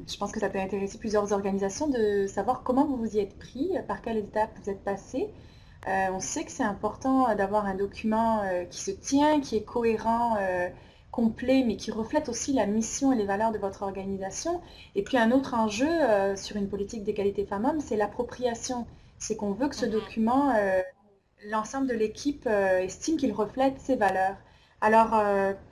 Je pense que ça peut intéresser plusieurs organisations de savoir comment vous vous y êtes pris, par quelle étape vous êtes passé. On sait que c'est important d'avoir un document qui se tient, qui est cohérent, complet, mais qui reflète aussi la mission et les valeurs de votre organisation. Et puis un autre enjeu sur une politique d'égalité femmes-hommes, c'est l'appropriation. C'est qu'on veut que ce document, l'ensemble de l'équipe estime qu'il reflète ces valeurs. Alors,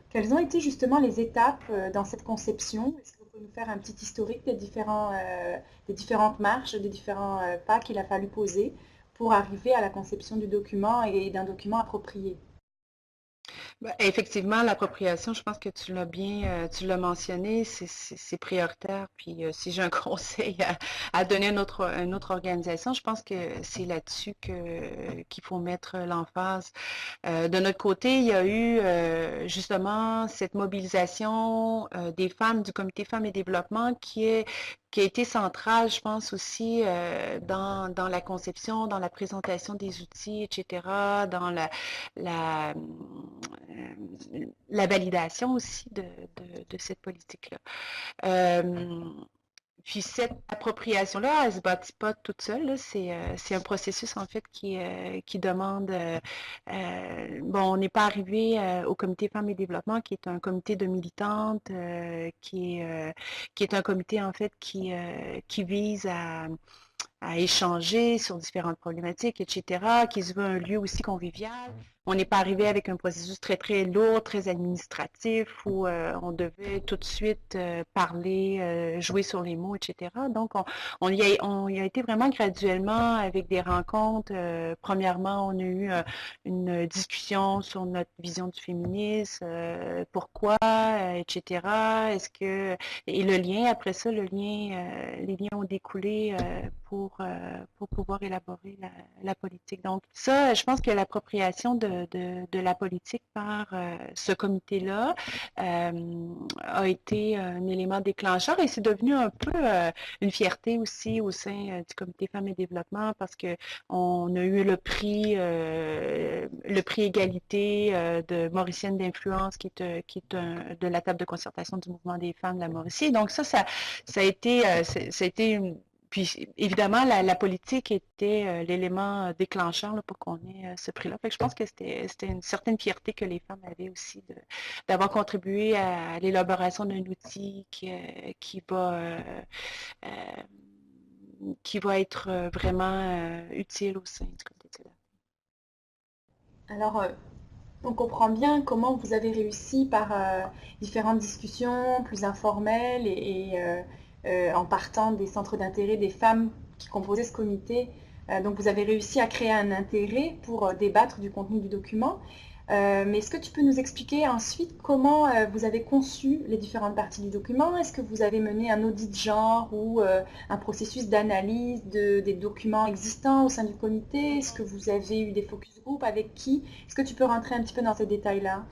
quelles ont été justement les étapes dans cette conception? Est-ce que vous pouvez nous faire un petit historique des différentes marches, des différents pas qu'il a fallu poser pour arriver à la conception du document et d'un document approprié? Ben, effectivement, l'appropriation, je pense que tu l'as mentionné, c'est prioritaire. Puis si j'ai un conseil à donner à une autre organisation, je pense que c'est là-dessus qu'il faut mettre l'emphase. De notre côté, il y a eu justement cette mobilisation des femmes du Comité Femmes et Développement qui a été centrale, je pense aussi, dans la conception, dans la présentation des outils, etc., dans la validation aussi de cette politique-là. Euh, Puis cette appropriation-là, elle se bâtit pas toute seule, là. C'est un processus en fait qui demande. Bon, on n'est pas arrivé au comité Femmes et Développement, qui est un comité de militantes, qui est un comité en fait qui vise à échanger sur différentes problématiques, etc., qui se veut un lieu aussi convivial. On n'est pas arrivé avec un processus très, très lourd, très administratif, où on devait tout de suite parler, jouer sur les mots, etc. Donc, on y a été vraiment graduellement avec des rencontres. Premièrement, on a eu une discussion sur notre vision du féminisme, pourquoi, etc. Et le lien, après ça, les liens ont découlé pour pouvoir élaborer la politique. Donc, ça, je pense que l'appropriation de la politique par ce comité-là a été un élément déclencheur et c'est devenu un peu une fierté aussi au sein du comité Femmes et Développement parce qu'on a eu le prix égalité de Mauricienne d'influence qui est de la table de concertation du mouvement des femmes de la Mauricie. Donc ça a été, ça a été puis évidemment, la politique était l'élément déclencheur là, pour qu'on ait ce prix-là. Fait que je pense que c'était une certaine fierté que les femmes avaient aussi d'avoir contribué à l'élaboration d'un outil euh, qui va être vraiment utile au sein du comité de Alors, on comprend bien comment vous avez réussi par différentes discussions plus informelles en partant des centres d'intérêt des femmes qui composaient ce comité. Donc vous avez réussi à créer un intérêt pour débattre du contenu du document. Mais est-ce que tu peux nous expliquer ensuite comment vous avez conçu les différentes parties du document? Est-ce que vous avez mené un audit de genre ou un processus d'analyse des documents existants au sein du comité? Est-ce que vous avez eu des focus group avec qui? Est-ce que tu peux rentrer un petit peu dans ces détails-là?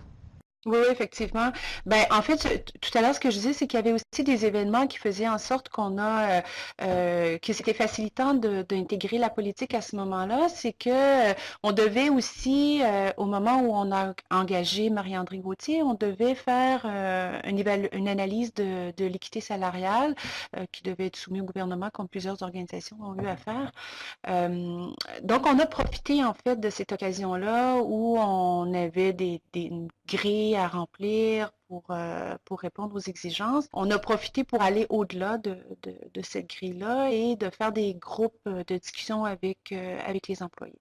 Oui, oui, effectivement. Ben, en fait, tout à l'heure, ce que je disais, c'est qu'il y avait aussi des événements qui faisaient en sorte que c'était facilitant d'intégrer la politique à ce moment-là. C'est que on devait aussi, au moment où on a engagé Marie-André Gauthier, on devait faire une analyse de l'équité salariale qui devait être soumise au gouvernement, comme plusieurs organisations ont eu à faire. Euh, donc, on a profité en fait de cette occasion-là où on avait une grille à remplir pour répondre aux exigences. On a profité pour aller au-delà de cette grille-là et de faire des groupes de discussion avec les employés.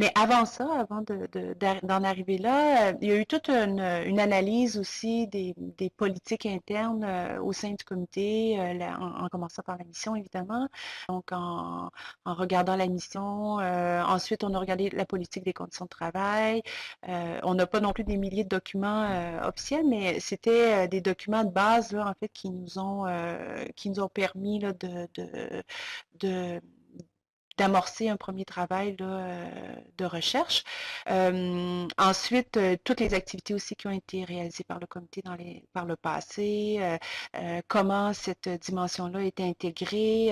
Mais avant ça, d'en arriver là, il y a eu toute une analyse aussi des politiques internes au sein du comité, en commençant par la mission, évidemment. Donc, en regardant la mission. Ensuite, on a regardé la politique des conditions de travail. On n'a pas non plus des milliers de documents officiels, mais c'était des documents de base là, en fait, qui nous ont permis là, de d'amorcer un premier travail là, de recherche. Ensuite, toutes les activités aussi qui ont été réalisées par le comité par le passé, comment cette dimension-là est intégrée,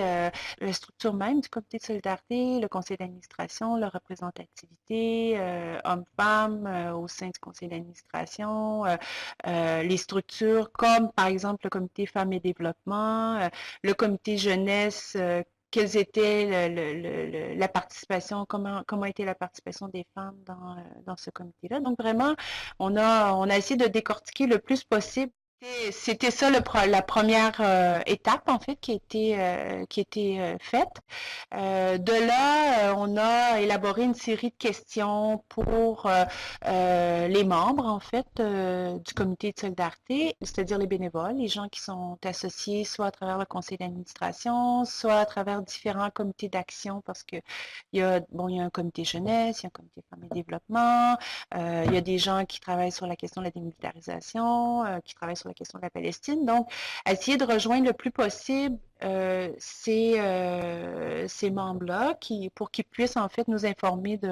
la structure même du comité de solidarité, le conseil d'administration, la représentativité, hommes-femmes au sein du conseil d'administration, les structures comme par exemple le comité femmes et développement, le comité jeunesse, quelles étaient la participation, comment était la participation des femmes dans ce comité-là. Donc vraiment, on a essayé de décortiquer le plus possible. C'était ça la première étape en fait qui a été faite. De là, on a élaboré une série de questions pour les membres en fait du comité de solidarité, c'est-à-dire les bénévoles, les gens qui sont associés soit à travers le conseil d'administration, soit à travers différents comités d'action parce que il y a un comité jeunesse, il y a un comité femmes et développement, il y a des gens qui travaillent sur la question de la démilitarisation, qui travaillent sur la question de la Palestine. Donc, essayer de rejoindre le plus possible ces membres-là pour qu'ils puissent en fait nous informer de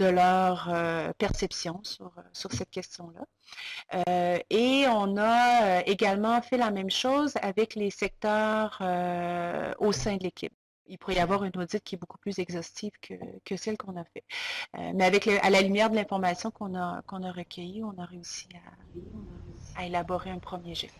leur perception sur cette question-là. Et on a également fait la même chose avec les secteurs au sein de l'équipe. Il pourrait y avoir une audit qui est beaucoup plus exhaustive que celle qu'on a fait. Mais à la lumière de l'information qu'on a recueillie, on a réussi à élaborer un premier jet.